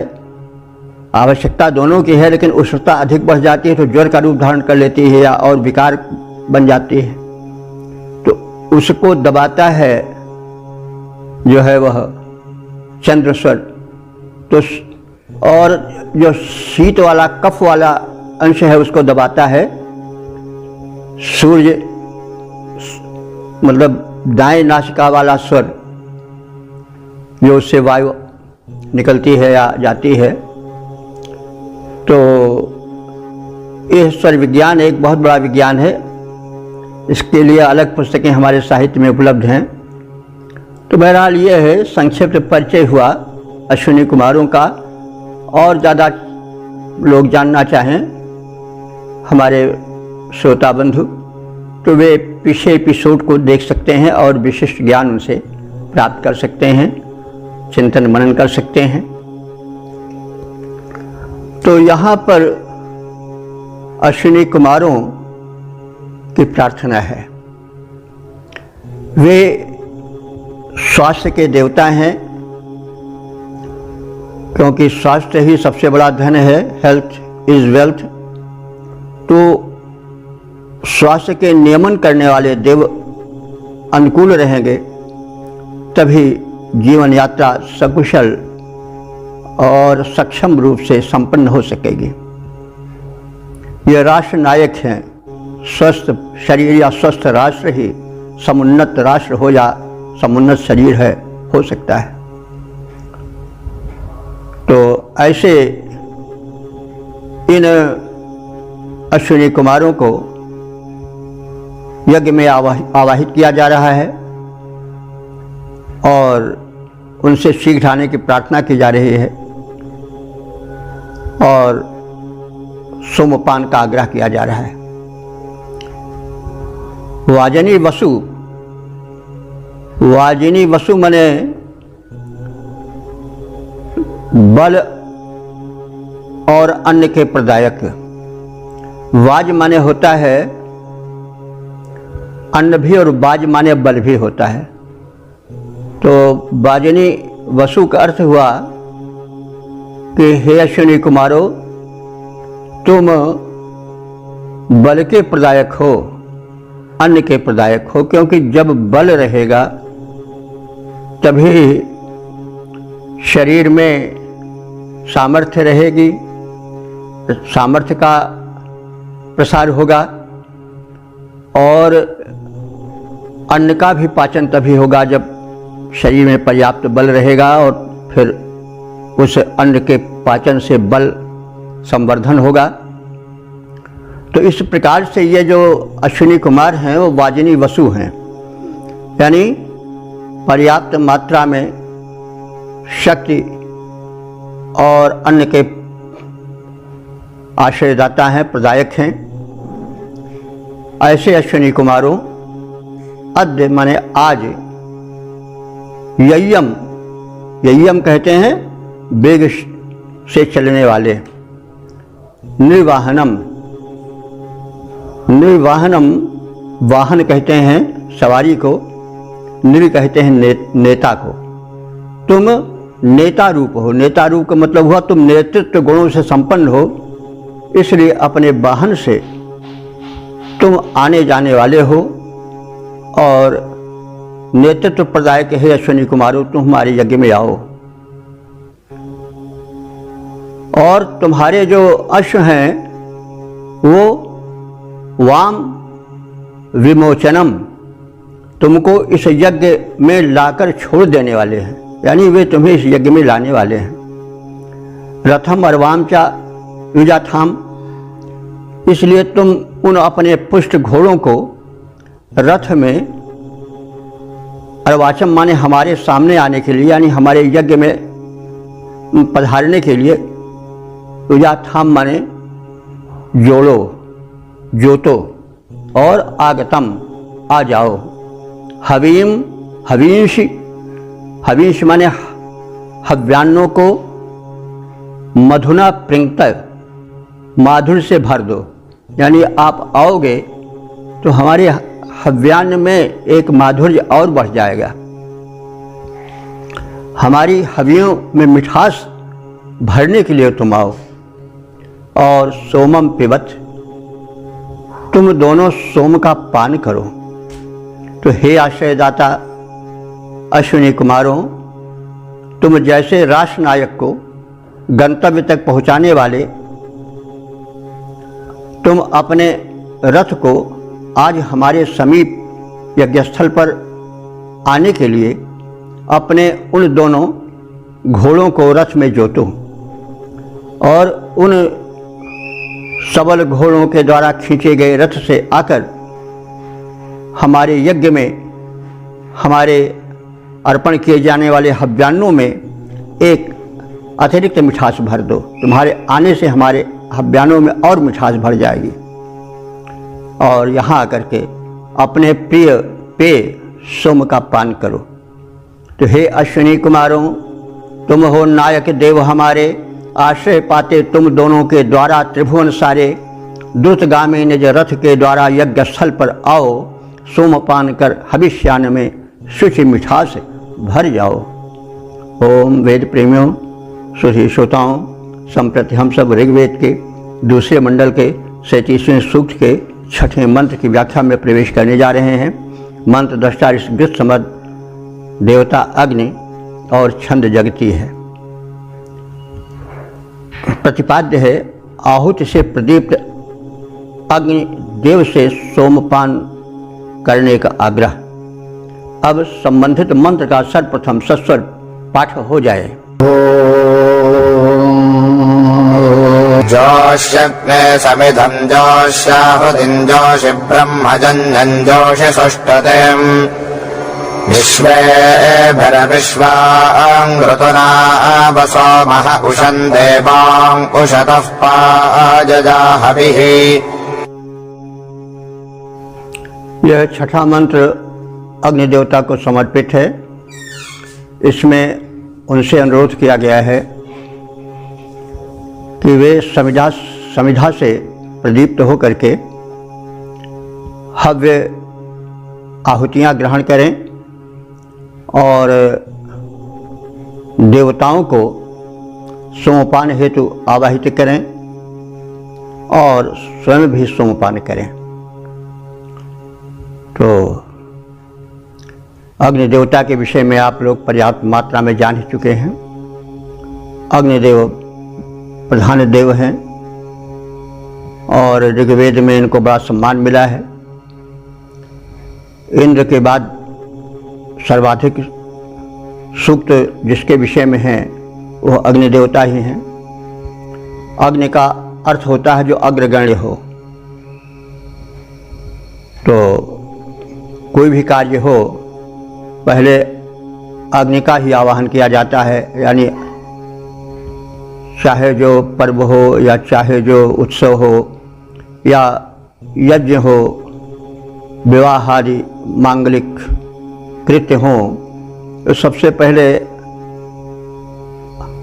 आवश्यकता दोनों की है, लेकिन उष्णता अधिक बढ़ जाती है तो ज्वर का रूप धारण कर लेती है या और विकार बन जाती है, तो उसको दबाता है जो है वह चंद्र स्वर। तो और जो शीत वाला कफ वाला अंश है उसको दबाता है सूर्य, मतलब दाएं नासिका वाला स्वर जो उससे वायु निकलती है या जाती है। तो यह स्वर विज्ञान एक बहुत बड़ा विज्ञान है। इसके लिए अलग पुस्तकें हमारे साहित्य में उपलब्ध हैं। तो बहरहाल ये है संक्षिप्त परिचय हुआ अश्विनी कुमारों का। और ज़्यादा लोग जानना चाहें हमारे श्रोता बंधु तो वे पिछले एपिसोड को देख सकते हैं और विशिष्ट ज्ञान उनसे प्राप्त कर सकते हैं, चिंतन मनन कर सकते हैं। तो यहाँ पर अश्विनी कुमारों की प्रार्थना है। वे स्वास्थ्य के देवता हैं, क्योंकि स्वास्थ्य ही सबसे बड़ा धन है, हेल्थ इज वेल्थ। तो स्वास्थ्य के नियमन करने वाले देव अनुकूल रहेंगे तभी जीवन यात्रा सकुशल और सक्षम रूप से संपन्न हो सकेगी। ये राष्ट्र नायक हैं। स्वस्थ शरीर या स्वस्थ राष्ट्र ही समुन्नत राष्ट्र हो या समुन्नत शरीर है हो सकता है। तो ऐसे इन अश्विनी कुमारों को यज्ञ में आवाहित किया जा रहा है और उनसे शीघ्र आने की प्रार्थना की जा रही है और सोमपान का आग्रह किया जा रहा है। वाजनी वसु वाजिनी वसु मने बल और अन्न के प्रदायक। वाज माने होता है अन्न भी और बाज माने बल भी होता है। तो वाजिनी वसु का अर्थ हुआ कि हे अश्विनी कुमारो, तुम बल के प्रदायक हो, अन्न के प्रदायक हो, क्योंकि जब बल रहेगा तभी शरीर में सामर्थ्य रहेगी, सामर्थ्य का प्रसार होगा और अन्न का भी पाचन तभी होगा जब शरीर में पर्याप्त बल रहेगा और फिर उस अन्न के पाचन से बल संवर्धन होगा। तो इस प्रकार से ये जो अश्विनी कुमार हैं वो वाजिनी वसु हैं, यानी पर्याप्त मात्रा में शक्ति और अन्न के आश्रयदाता हैं, प्रदायक हैं। ऐसे अश्विनी कुमारों, अद्य माने आज, यय्यम, यय्यम कहते हैं वेग से चलने वाले, निर्वाहनम, निर्वाहनम वाहन कहते हैं सवारी को, निर् कहते हैं नेता को। तुम नेता रूप हो। नेता रूप का मतलब हुआ तुम नेतृत्व गुणों से संपन्न हो, इसलिए अपने वाहन से तुम आने जाने वाले हो और नेतृत्व प्रदायक है अश्विनी कुमारों, तुम हमारे यज्ञ में आओ। और तुम्हारे जो अश्व हैं वो वाम विमोचनम, तुमको इस यज्ञ में लाकर छोड़ देने वाले हैं, यानी वे तुम्हें इस यज्ञ में लाने वाले हैं। रथम और वामचा युजाथाम, इसलिए तुम उन अपने पुष्ट घोड़ों को रथ में, अर्वाचम माने हमारे सामने आने के लिए, यानी हमारे यज्ञ में पधारने के लिए, युजाथाम माने जोड़ो, जोतो, और आगतम आ जाओ। हवीम, हवींश, हवींश माने हव्यान्नों को मधुना प्रिंक्त, माधुर्य से भर दो, यानी आप आओगे तो हमारे हव्यान्न में एक माधुर्य और बढ़ जाएगा, हमारी हवियों में मिठास भरने के लिए तुम आओ। और सोमम पिबत, तुम दोनों सोम का पान करो। तो हे आश्रयदाता अश्विनी कुमारों, तुम जैसे राष्ट्रनायक को गंतव्य तक पहुंचाने वाले, तुम अपने रथ को आज हमारे समीप यज्ञस्थल पर आने के लिए अपने उन दोनों घोड़ों को रथ में जोतो और उन सबल घोड़ों के द्वारा खींचे गए रथ से आकर हमारे यज्ञ में, हमारे अर्पण किए जाने वाले हव्यान्नों में एक अतिरिक्त मिठास भर दो। तुम्हारे आने से हमारे हव्यान्नों में और मिठास भर जाएगी और यहाँ आकर के अपने प्रिय पेय सोम का पान करो। तो हे अश्विनी कुमारों, तुम हो नायक देव हमारे, आश्रय पाते तुम दोनों के द्वारा त्रिभुवन सारे, द्रुतगामी निज रथ के द्वारा यज्ञ स्थल पर आओ, सोमपान कर हविष्यान्न में शुचि मिठास भर जाओ। ओम वेद प्रेमियों, सुधी श्रोताओं, संप्रति हम सब ऋग्वेद के दूसरे मंडल के 37वें सूक्त के 6ठे मंत्र की व्याख्या में प्रवेश करने जा रहे हैं। मंत्र दृष्टा ऋग्वेद समद देवता अग्नि और छंद जगती है। प्रतिपाद्य है आहुति से प्रदीप्त अग्नि देव से सोमपान करने का आग्रह। अब संबंधित मंत्र का सर्वप्रथम सस्वर पाठ हो जाए। जोष्यग्ने समिधं जोष्याहुतिं जोषि ब्रह्मजन्यं जोषि सुष्ठुतिम् विश्वेभरविश्वां ऋतुना वसोमः उषं देवां उषतः पाजजाहविः। यह छठा मंत्र अग्नि देवता को समर्पित है। इसमें उनसे अनुरोध किया गया है कि वे समिधा से प्रदीप्त होकर के हव्य आहुतियाँ ग्रहण करें और देवताओं को सोमपान हेतु आवाहित करें और स्वयं भी सोमपान करें। तो अग्निदेवता के विषय में आप लोग पर्याप्त मात्रा में जान ही चुके हैं। अग्निदेव प्रधान देव हैं और ऋग्वेद में इनको बड़ा सम्मान मिला है। इंद्र के बाद सर्वाधिक सूक्त जिसके विषय में है वह अग्निदेवता ही हैं। अग्नि का अर्थ होता है जो अग्रगण्य हो। तो कोई भी कार्य हो पहले अग्नि का ही आवाहन किया जाता है, यानी चाहे जो पर्व हो या चाहे जो उत्सव हो या यज्ञ हो, विवाह आदि मांगलिक कृत्य हो, तो सबसे पहले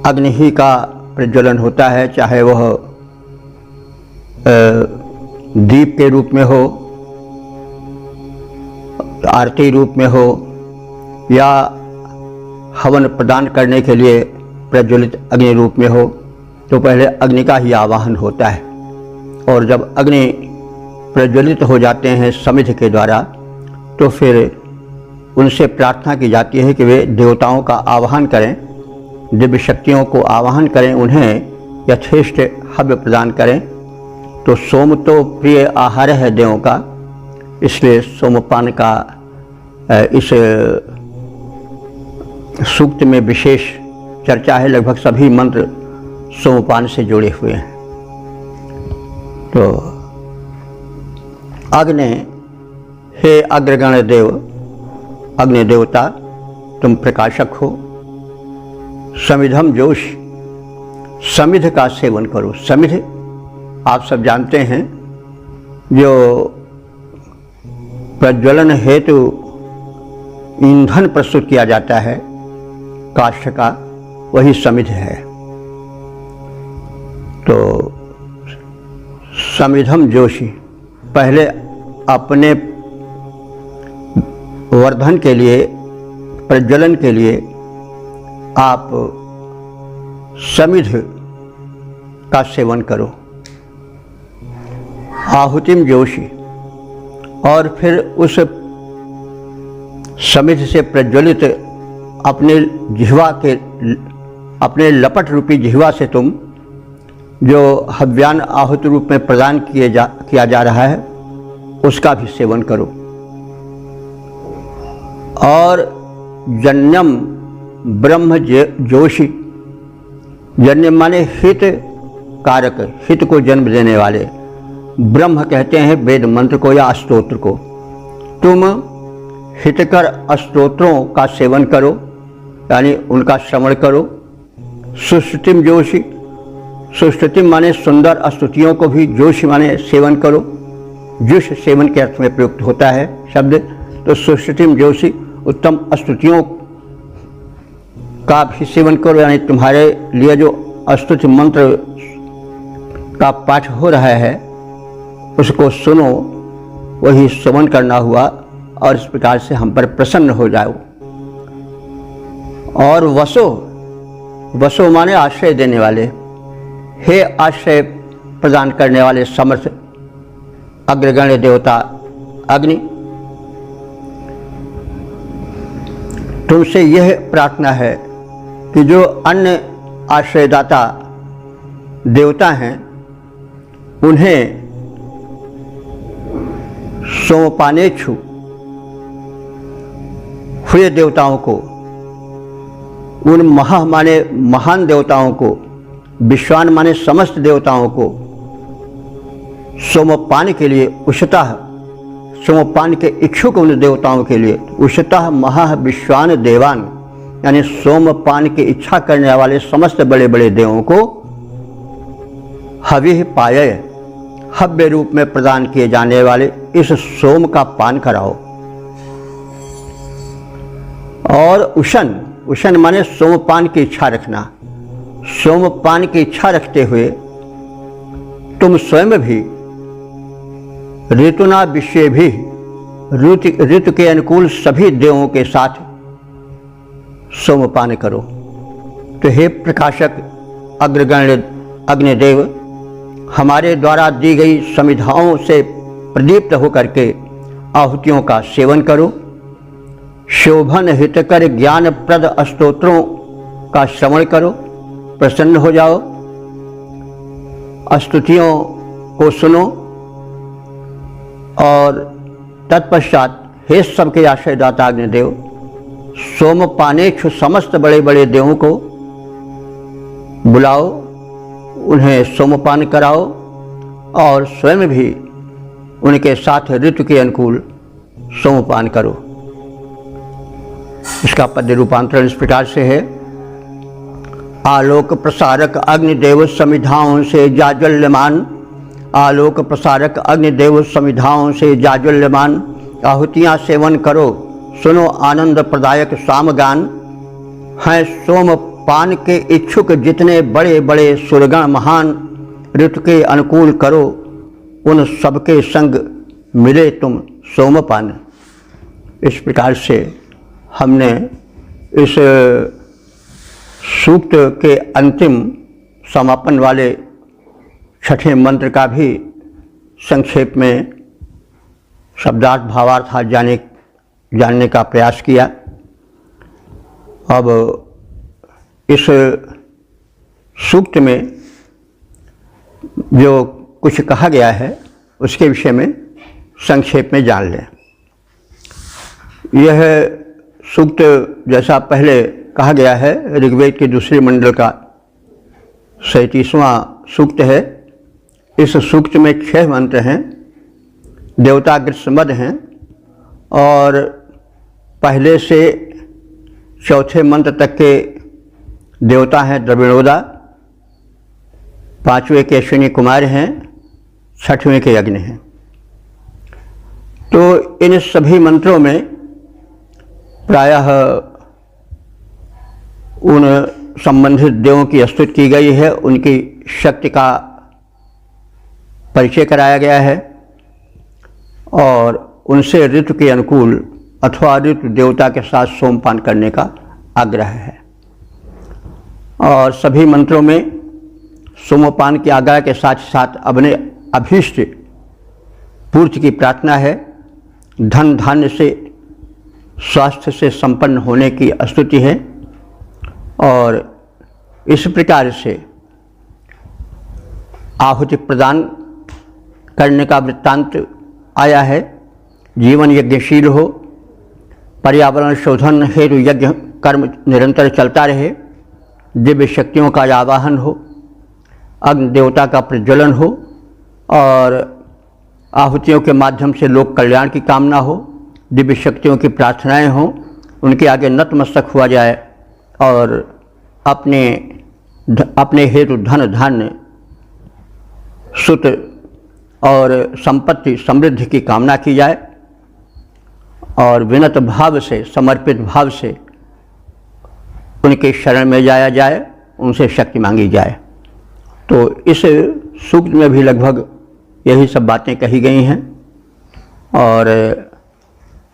अग्नि ही का प्रज्वलन होता है। चाहे वह दीप के रूप में हो, आरती रूप में हो या हवन प्रदान करने के लिए प्रज्वलित अग्नि रूप में हो, तो पहले अग्नि का ही आवाहन होता है। और जब अग्नि प्रज्वलित हो जाते हैं समिध के द्वारा, तो फिर उनसे प्रार्थना की जाती है कि वे देवताओं का आवाहन करें, दिव्य शक्तियों को आवाहन करें, उन्हें यथेष्ट हव्य प्रदान करें। तो सोम तो प्रिय आहार है देवों का, इसलिए सोमपान का इस सूक्त में विशेष चर्चा है। लगभग सभी मंत्र सोमपान से जुड़े हुए हैं। तो अग्नि, हे अग्रगण देव, अग्नि देवता तुम प्रकाशक हो। समिधम जोश, समिध का सेवन करो। समिध आप सब जानते हैं, जो प्रज्वलन हेतु ईंधन प्रस्तुत किया जाता है काष्ठ का, वही समिध है। तो समिधम जोशी, पहले अपने वर्धन के लिए, प्रज्वलन के लिए आप समिध का सेवन करो। आहुतिम जोशी, और फिर उस समिध से प्रज्वलित अपने जिह्वा के, अपने लपट रूपी जिह्वा से तुम जो हव्यान आहुति रूप में प्रदान किया जा रहा है उसका भी सेवन करो। और जन्यम ब्रह्म जोशी, जन्यम माने हित कारक, हित को जन्म देने वाले। ब्रह्म कहते हैं वेद मंत्र को या स्तोत्र को। तुम हितकर स्तोत्रों का सेवन करो, यानी उनका श्रवण करो। सुस्तुतिम जोशी, सुस्तुतिम माने सुंदर स्तुतियों को भी, जोशी माने सेवन करो। जुष सेवन के अर्थ में प्रयुक्त होता है शब्द। तो सुस्तुतिम जोशी, उत्तम स्तुतियों का भी सेवन करो, यानी तुम्हारे लिए जो स्तुति मंत्र का पाठ हो रहा है उसको सुनो, वही श्रवण करना हुआ, और इस प्रकार से हम पर प्रसन्न हो जाओ। और वसो, वसो माने आश्रय देने वाले। हे आश्रय प्रदान करने वाले समर्थ अग्रगण्य देवता अग्नि, तुमसे यह प्रार्थना है कि जो अन्य आश्रयदाता देवता हैं उन्हें सोमपानेच्छु हुए देवताओं को, उन माने महान देवताओं को, विश्वान माने समस्त देवताओं को सोमपान के लिए उषतः, सोमपान के इच्छुक उन देवताओं के लिए उषतः महाविश्वान देवान, यानी सोमपान की इच्छा करने वाले समस्त बड़े बड़े देवों को हविः पायय, हव्य रूप में प्रदान किए जाने वाले इस सोम का पान कराओ। और उशन माने सोमपान की इच्छा रखना। सोमपान की इच्छा रखते हुए तुम स्वयं भी ऋतुना विषय भी ऋतु के अनुकूल सभी देवों के साथ सोमपान करो। तो हे प्रकाशक अग्रगण्य अग्निदेव, हमारे द्वारा दी गई संविधाओं से प्रदीप्त होकर के आहुतियों का सेवन करो। शोभन हितकर ज्ञानप्रद स्तोत्रों का श्रवण करो, प्रसन्न हो जाओ। स्तुतियों को सुनो और तत्पश्चात हे सबके आश्रयदाता अग्निदेव, सोमपानेच्छु समस्त बड़े बड़े देवों को बुलाओ, उन्हें सोमपान कराओ और स्वयं भी उनके साथ ऋतु के अनुकूल सोमपान करो। इसका पद्य रूपांतरण इस प्रकार से है। आलोक प्रसारक अग्निदेव समिधाओं से जाज्वल्यमान, आलोक प्रसारक अग्निदेव समिधाओं से जाज्वल्यमान, आहुतियाँ सेवन करो, सुनो आनंद प्रदायक सामगान। हैं सोमपान के इच्छुक जितने बड़े बड़े सुरगण महान, ऋतु के अनुकूल करो, उन सबके संग मिले तुम सोमपान। इस प्रकार से हमने इस सूक्त के अंतिम समापन वाले छठे मंत्र का भी संक्षेप में शब्दार्थ भावार्थ जानने का प्रयास किया। अब इस सूक्त में जो कुछ कहा गया है उसके विषय में संक्षेप में जान लें। यह सूक्त जैसा पहले कहा गया है ऋग्वेद के दूसरे मंडल का 37वां सूक्त है। इस सूक्त में 6 मंत्र हैं, देवताग्र संबद्ध हैं और पहले से चौथे मंत्र तक के देवता हैं द्रविणोदा, 5वें के अश्विनी कुमार हैं, 6वें के यज्ञ हैं। तो इन सभी मंत्रों में प्रायः उन संबंधित देवों की स्तुति की गई है, उनकी शक्ति का परिचय कराया गया है और उनसे ऋतु के अनुकूल अथवा ऋतु देवता के साथ सोमपान करने का आग्रह है। और सभी मंत्रों में सोमपान के आग्रह के साथ साथ अपने अभीष्ट पूर्ति की प्रार्थना है। धन धान्य से स्वास्थ्य से संपन्न होने की स्तुति है और इस प्रकार से आहुति प्रदान करने का वृत्तांत आया है। जीवन यज्ञशील हो, पर्यावरण शोधन हेतु यज्ञ कर्म निरंतर चलता रहे, दिव्य शक्तियों का आवाहन हो, अग्नि देवता का प्रज्वलन हो और आहुतियों के माध्यम से लोक कल्याण की कामना हो, दिव्य शक्तियों की प्रार्थनाएं हों, उनके आगे नतमस्तक हुआ जाए और अपने हेतु धन धान्य सुत और संपत्ति समृद्धि की कामना की जाए और विनत भाव से समर्पित भाव से उनके शरण में जाया जाए, उनसे शक्ति मांगी जाए। तो इस सूक्त में भी लगभग यही सब बातें कही गई हैं और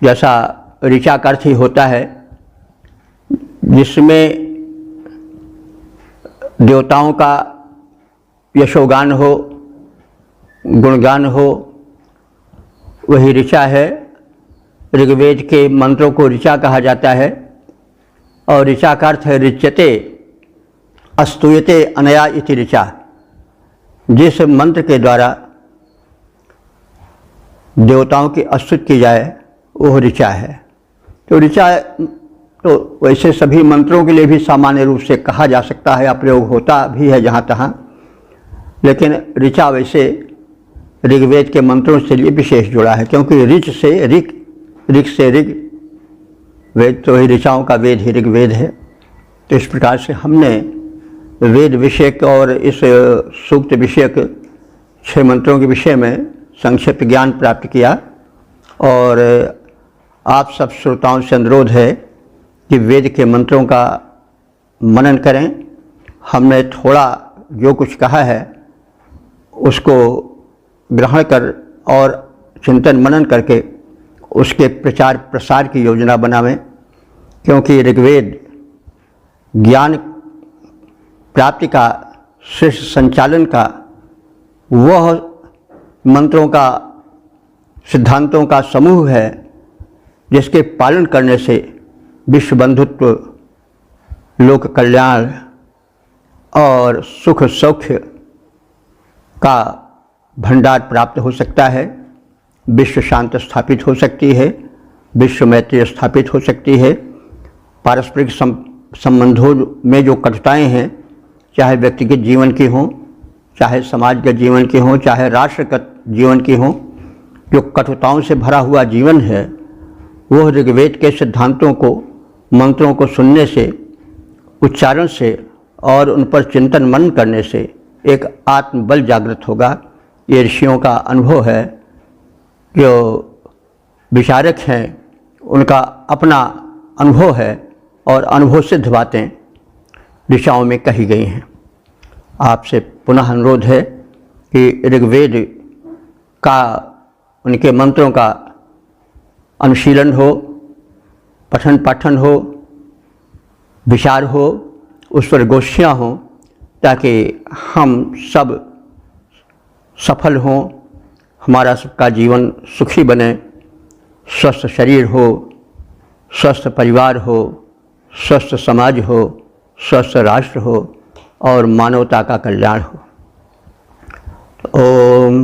जैसा ऋचा का अर्थ ही होता है जिसमें देवताओं का यशोगान हो, गुणगान हो, वही ऋचा है। ऋग्वेद के मंत्रों को ऋचा कहा जाता है और ऋचा का अर्थ है ऋच्यते अस्तूयते अनया इति ऋचा। जिस मंत्र के द्वारा देवताओं की स्तुति की जाए वह ऋचा है। तो ऋचा तो वैसे सभी मंत्रों के लिए भी सामान्य रूप से कहा जा सकता है, प्रयोग होता भी है जहाँ तहाँ, लेकिन ऋचा वैसे ऋग्वेद के मंत्रों से लिए विशेष जुड़ा है क्योंकि ऋच से ऋक, ऋक से ऋग, वेद तो ही ऋचाओं का वेद ही ऋग्वेद है। तो इस प्रकार से हमने वेद विषयक और इस सूक्त विषयक 6 मंत्रों के विषय में संक्षिप्त ज्ञान प्राप्त किया और आप सब श्रोताओं से अनुरोध है कि वेद के मंत्रों का मनन करें। हमने थोड़ा जो कुछ कहा है उसको ग्रहण कर और चिंतन मनन करके उसके प्रचार प्रसार की योजना बनावें, क्योंकि ऋग्वेद ज्ञान प्राप्ति का श्रेष्ठ संचालन का वह मंत्रों का सिद्धांतों का समूह है जिसके पालन करने से विश्व बंधुत्व, लोक कल्याण और सुख सौख्य का भंडार प्राप्त हो सकता है, विश्व शांति स्थापित हो सकती है, विश्व मैत्री स्थापित हो सकती है। पारस्परिक संबंधों में जो कटुताएं हैं, चाहे व्यक्तिगत जीवन की हों, चाहे समाजगत जीवन की हों, चाहे राष्ट्रगत जीवन की हों, जो कटुताओं से भरा हुआ जीवन है वह ऋग्वेद के सिद्धांतों को, मंत्रों को सुनने से, उच्चारण से और उन पर चिंतन मनन करने से एक आत्मबल जागृत होगा। ये ऋषियों का अनुभव है, जो विचारक हैं उनका अपना अनुभव है और अनुभव सिद्ध बातें ऋषियों में कही गई हैं। आपसे पुनः अनुरोध है कि ऋग्वेद का, उनके मंत्रों का अनुशीलन हो, पठन पाठन हो, विचार हो, उस पर गोष्ठियाँ हों, ताकि हम सब सफल हों, हमारा सबका जीवन सुखी बने, स्वस्थ शरीर हो, स्वस्थ परिवार हो, स्वस्थ समाज हो, स्वस्थ राष्ट्र हो और मानवता का कल्याण हो। ओम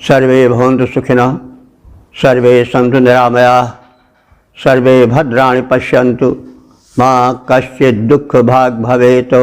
सर्वे भवन्तु सुखिनः, सर्वे सन्तु निरामयाः, सर्वे भद्राणि पश्यन्तु, मा कश्चित् दुःखभाग् भवेत्।